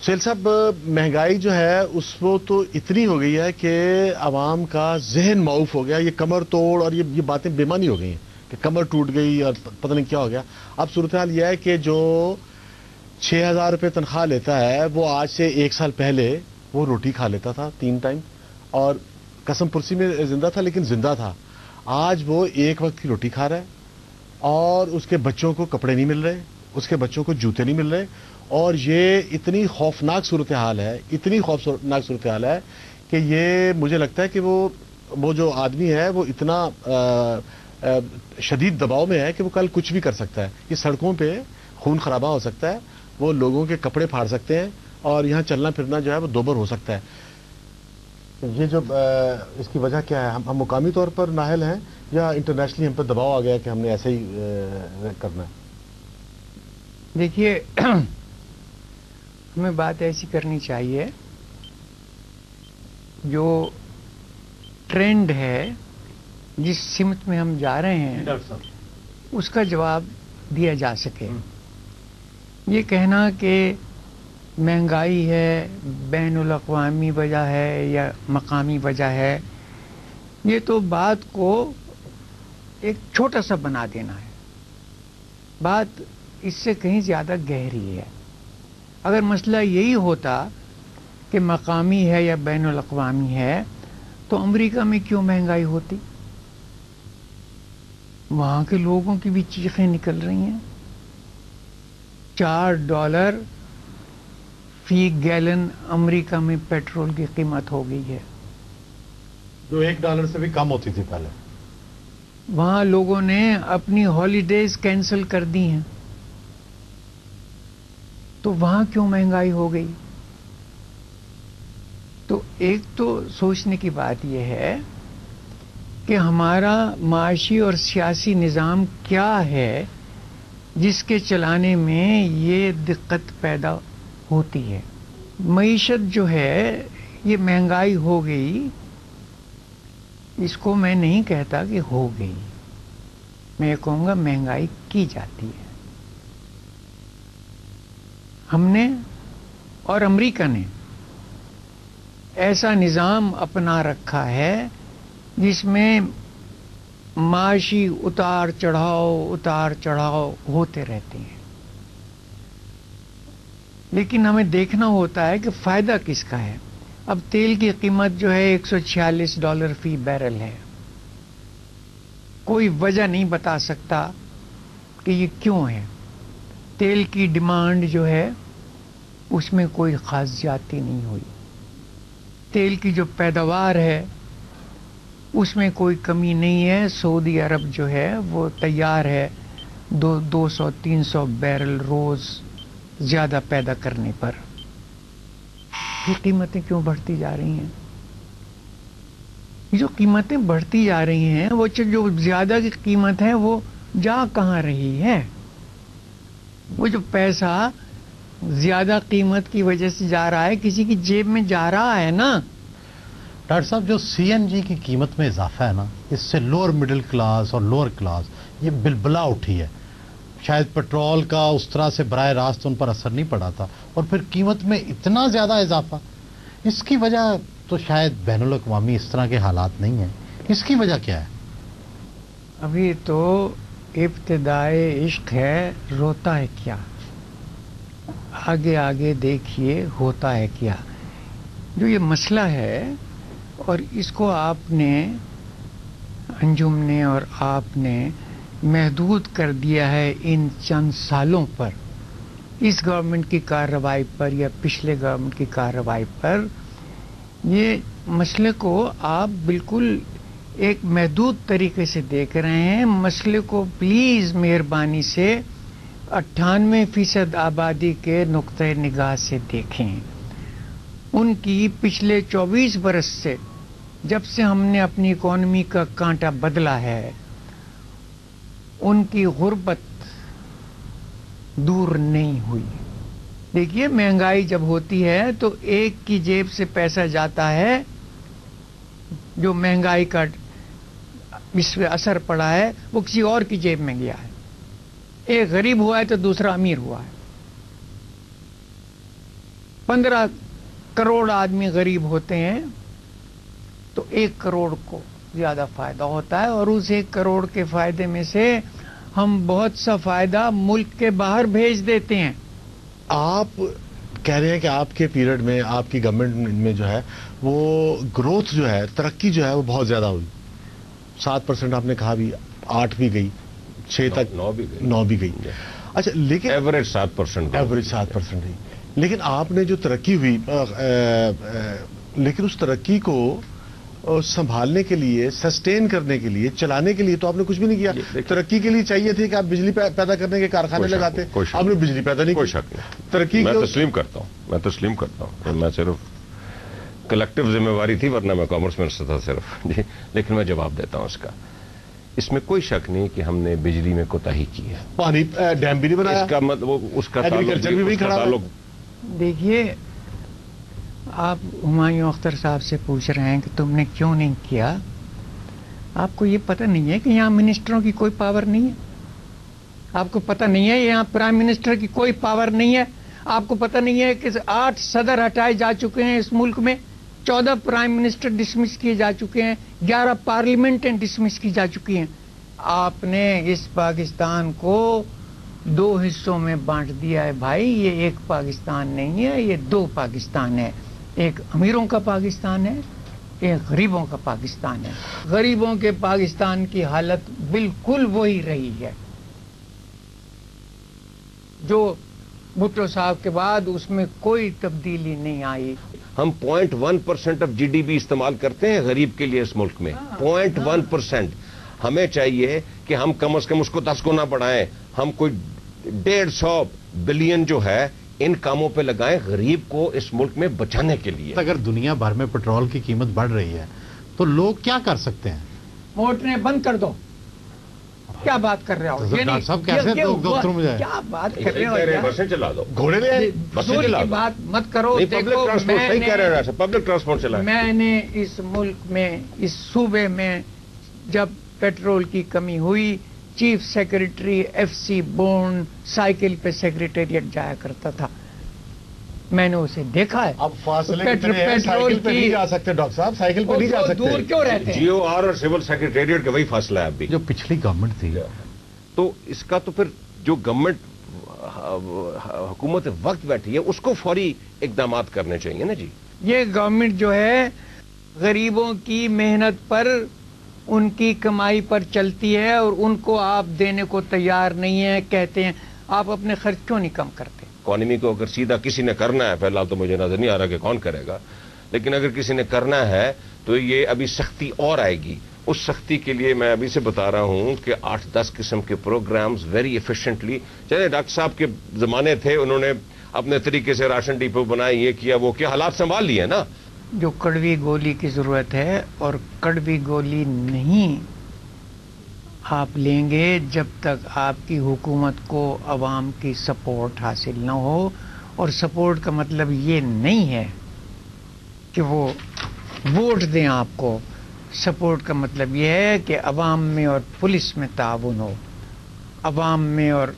سہیل صاحب، مہنگائی جو ہے اس وہ تو اتنی ہو گئی ہے کہ عوام کا ذہن معاف ہو گیا. یہ کمر توڑ اور یہ باتیں بےمانی ہو گئی ہیں کہ کمر ٹوٹ گئی اور پتہ نہیں کیا ہو گیا. اب صورتحال یہ ہے کہ جو 6,000 روپے تنخواہ لیتا ہے وہ آج سے 1 سال پہلے وہ روٹی کھا لیتا تھا 3 ٹائم اور قسم پرسی میں زندہ تھا، لیکن زندہ تھا. آج وہ 1 وقت کی روٹی کھا رہا ہے اور اس کے بچوں کو کپڑے نہیں مل رہے، اس کے بچوں کو جوتے نہیں مل رہے. اور یہ اتنی خوفناک صورتحال ہے، اتنی خوفناک صورتحال ہے کہ یہ مجھے لگتا ہے کہ وہ جو آدمی ہے وہ اتنا شدید دباؤ میں ہے کہ وہ کل کچھ بھی کر سکتا ہے. یہ سڑکوں پہ خون خرابہ ہو سکتا ہے، وہ لوگوں کے کپڑے پھاڑ سکتے ہیں اور یہاں چلنا پھرنا جو ہے وہ دوبر ہو سکتا ہے. یہ جو اس کی وجہ کیا ہے؟ ہم مقامی طور پر نااہل ہیں یا انٹرنیشنلی ہم پہ دباؤ آ گیا کہ ہم نے ایسے ہی کرنا ہے؟ دیکھیے، ہمیں بات ایسی کرنی چاہیے، جو ٹرینڈ ہے جس سمت میں ہم جا رہے ہیں اس کا جواب دیا جا سکے. یہ کہنا کہ مہنگائی ہے، بین الاقوامی وجہ ہے یا مقامی وجہ ہے، یہ تو بات کو ایک چھوٹا سا بنا دینا ہے. بات اس سے کہیں زیادہ گہری ہے. اگر مسئلہ یہی ہوتا کہ مقامی ہے یا بین الاقوامی ہے تو امریکہ میں کیوں مہنگائی ہوتی؟ وہاں کے لوگوں کی بھی چیخیں نکل رہی ہیں. $4 فی گیلن امریکہ میں پیٹرول کی قیمت ہو گئی ہے، جو $1 سے بھی کم ہوتی تھی پہلے. وہاں لوگوں نے اپنی ہالیڈیز کینسل کر دی ہیں. تو وہاں کیوں مہنگائی ہو گئی؟ تو ایک تو سوچنے کی بات یہ ہے کہ ہمارا معاشی اور سیاسی نظام کیا ہے جس کے چلانے میں یہ دقت پیدا ہوتی ہے. معیشت جو ہے یہ مہنگائی ہو گئی، اس کو میں نہیں کہتا کہ ہو گئی، میں یہ کہوں گا مہنگائی کی جاتی ہے. ہم نے اور امریکہ نے ایسا نظام اپنا رکھا ہے جس میں معاشی اتار چڑھاؤ ہوتے رہتے ہیں. لیکن ہمیں دیکھنا ہوتا ہے کہ فائدہ کس کا ہے. اب تیل کی قیمت جو ہے $146 فی بیرل ہے. کوئی وجہ نہیں بتا سکتا کہ یہ کیوں ہے. تیل کی ڈیمانڈ جو ہے اس میں کوئی خاص زیادتی نہیں ہوئی. تیل کی جو پیداوار ہے اس میں کوئی کمی نہیں ہے. سعودی عرب جو ہے وہ تیار ہے 200-300 بیرل روز زیادہ پیدا کرنے پر. یہ قیمتیں کیوں بڑھتی جا رہی ہیں؟ یہ جو قیمتیں بڑھتی جا رہی ہیں وہ جو زیادہ کی قیمت ہے وہ جا کہاں رہی ہے؟ وہ جو پیسہ زیادہ قیمت کی وجہ سے جا رہا ہے کسی کی جیب میں جا رہا ہے نا. ڈاکٹر صاحب، جو CNG کی قیمت میں اضافہ ہے نا، اس سے لوور مڈل کلاس اور لوور کلاس یہ بلبلا اٹھی ہے. شاید پیٹرول کا اس طرح سے براہ راست ان پر اثر نہیں پڑا تھا، اور پھر قیمت میں اتنا زیادہ اضافہ. اس کی وجہ تو شاید بین الاقوامی اس طرح کے حالات نہیں ہیں. اس کی وجہ کیا ہے؟ ابھی تو ابتدائے عشق ہے، روتا ہے کیا؟ آگے آگے دیکھیے ہوتا ہے کیا. جو یہ مسئلہ ہے اور اس کو آپ نے، انجم نے اور آپ نے محدود کر دیا ہے ان چند سالوں پر، اس گورنمنٹ کی کارروائی پر یا پچھلے گورنمنٹ کی کارروائی پر. یہ مسئلے کو آپ بالکل ایک محدود طریقے سے دیکھ رہے ہیں. مسئلے کو پلیز مہربانی سے 98% آبادی کے نقطۂ نگاہ سے دیکھیں. ان کی پچھلے 24 برس سے جب سے ہم نے اپنی اکانومی کا کانٹا بدلا ہے، ان کی غربت دور نہیں ہوئی. دیکھیے، مہنگائی جب ہوتی ہے تو ایک کی جیب سے پیسہ جاتا ہے جو مہنگائی کا اس پہ اثر پڑا ہے، وہ کسی اور کی جیب میں گیا ہے. ایک غریب ہوا ہے تو دوسرا امیر ہوا ہے. 15 करोड़ आदमी गरीब होते हैं तो 1 करोड़ को ज्यादा फायदा होता है, और उस 1 करोड़ के फायदे में से हम बहुत सा फायदा मुल्क के बाहर भेज देते हैं। आप कह रहे हैं कि आपके पीरियड में, आपकी गवर्नमेंट में जो है वो ग्रोथ जो है, तरक्की जो है वो बहुत ज्यादा हुई। 7% आपने कहा, भी 8 भी गई, 6 तक 9 भी गई। अच्छा, लेकिन एवरेज 7%, एवरेज 7% रही। लेकिन आपने जो तरक्की हुई, लेकिन उस तरक्की को संभालने के लिए, सस्टेन करने के लिए, चलाने के लिए तो आपने कुछ भी नहीं किया। तरक्की के लिए चाहिए थे कि आप बिजली पैदा करने के कारखाने लगाते, आपने बिजली पैदा नहीं, कोई शक नहीं। तरक्की मैं तस्लीम करता हूं, मैं सिर्फ कलेक्टिव जिम्मेवारी थी, वरना मैं कॉमर्स मिनिस्टर था सिर्फ जी। लेकिन मैं जवाब देता हूं इसका। इसमें कोई शक नहीं कि हमने बिजली में कोताही की है। पानी डैम भी नहीं बनाया, इसका मतलब उसका एग्रीकल्चर भी खड़ा है। देखिए, आप हुमायूं अख्तर साहब से पूछ रहे हैं कि तुमने क्यों नहीं किया। आपको ये पता नहीं है कि यहाँ मिनिस्टरों की कोई पावर नहीं है? आपको पता नहीं है यहाँ प्राइम मिनिस्टर की कोई पावर नहीं है? आपको पता नहीं है कि 8 सदर हटाए जा चुके हैं इस मुल्क में, 14 प्राइम मिनिस्टर डिसमिस किए जा चुके हैं, 11 पार्लियामेंटें डिसमिस की जा चुकी हैं। आपने इस पाकिस्तान को 2 हिस्सों में बांट दिया है भाई। ये एक पाकिस्तान नहीं है, ये 2 पाकिस्तान है। एक अमीरों का पाकिस्तान है, एक गरीबों का पाकिस्तान है। गरीबों के पाकिस्तान की हालत बिल्कुल वही रही है जो भुट्टो साहब के बाद, उसमें कोई तब्दीली नहीं आई। हम 0.1% ऑफ जीडीपी इस्तेमाल करते हैं गरीब के लिए इस मुल्क में, 0.1%। हमें चाहिए कि हम कम से कम उसको 10 गुना बढ़ाएं। हम कोई 150 बिलियन जो है इन कामों पे लगाएं गरीब को इस मुल्क में बचाने के लिए। अगर दुनिया भर में पेट्रोल की कीमत बढ़ रही है तो लोग क्या कर सकते हैं? मोटरें बंद कर दो। क्या बात कर रहे हो? डॉक्टर साहब कैसे दफ्तरों में जाए? क्या बात कर रहे हो? बसें चला दो, घोड़े ले, बसें चला दो। बात मत करो। पब्लिक ट्रांसपोर्ट सही कह रहे हैं, पब्लिक ट्रांसपोर्ट चला। मैंने इस मुल्क में, इस सूबे में जब पेट्रोल की कमी हुई, chief secretary FC Bourne cycle पे सेक्रेटेरिएट जाया करता था, मैंने उसे देखा है। अब फासले कितने हैं, साइकिल पे नहीं जा सकते डॉक्टर साहब, साइकिल पे नहीं जा सकते। दूर क्यों रहते हैं? जीओआर और सिविल सेक्रेटेरिएट का वही फासला है अभी। जो पिछली गवर्नमेंट थी, तो इसका तो फिर जो गवर्नमेंट हुकूमत वक्त बैठी है उसको फौरी इकदाम करने चाहिए ना जी। ये गवर्नमेंट जो है गरीबों की मेहनत पर, उनकी कमाई पर चलती है, और उनको आप देने को तैयार नहीं है। कहते हैं आप अपने खर्च क्यों नहीं कम करते? इकॉनमी को अगर सीधा किसी ने करना है, फिलहाल तो मुझे नजर नहीं आ रहा कि कौन करेगा, लेकिन अगर किसी ने करना है तो ये अभी सख्ती और आएगी। उस सख्ती के लिए मैं अभी से बता रहा हूं कि 8-10 किस्म के प्रोग्राम्स वेरी एफिशिएंटली, चले डॉक्टर साहब के जमाने थे, उन्होंने अपने तरीके से राशन डिपो बनाए, ये किया वो किया, हालात संभाल लिए ना। जो कड़वी गोली की जरूरत है, और कड़वी गोली नहीं आप लेंगे जब तक आपकी हुकूमत को अवाम की सपोर्ट हासिल न हो। और सपोर्ट का मतलब ये नहीं है कि वो वोट दें आपको। सपोर्ट का मतलब ये है कि अवाम में और पुलिस में ताउन हो, अवाम में और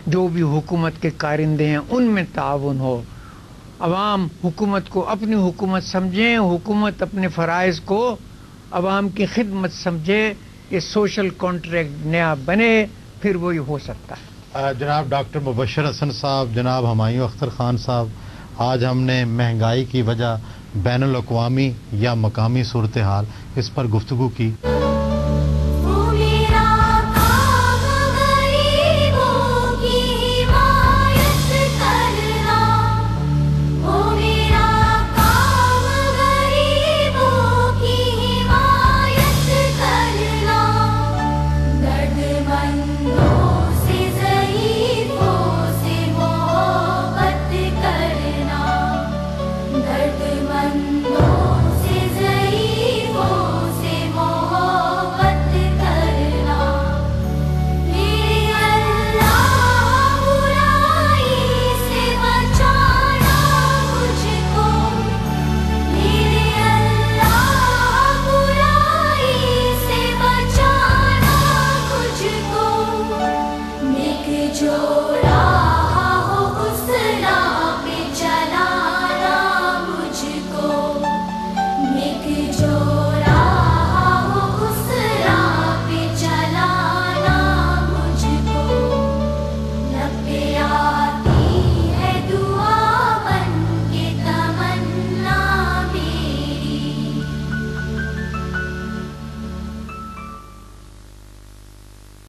जो भी हुकूमत के कारिंदे हैं उनमें ताउन हो। अवाम हुकूमत को अपनी हुकूमत समझें, हुकूमत अपने फ़राइज़ को अवाम की खिदमत समझे। ये सोशल कॉन्ट्रैक्ट नया बने, फिर वही हो सकता है। जनाब डॉक्टर मुबशर हसन साहब, जनाब हुमायूं अख्तर खान साहब, आज हमने महंगाई की वजह, बैनुल अक़वामी या मकामी सूरत हाल, इस पर गुफ्तगू की।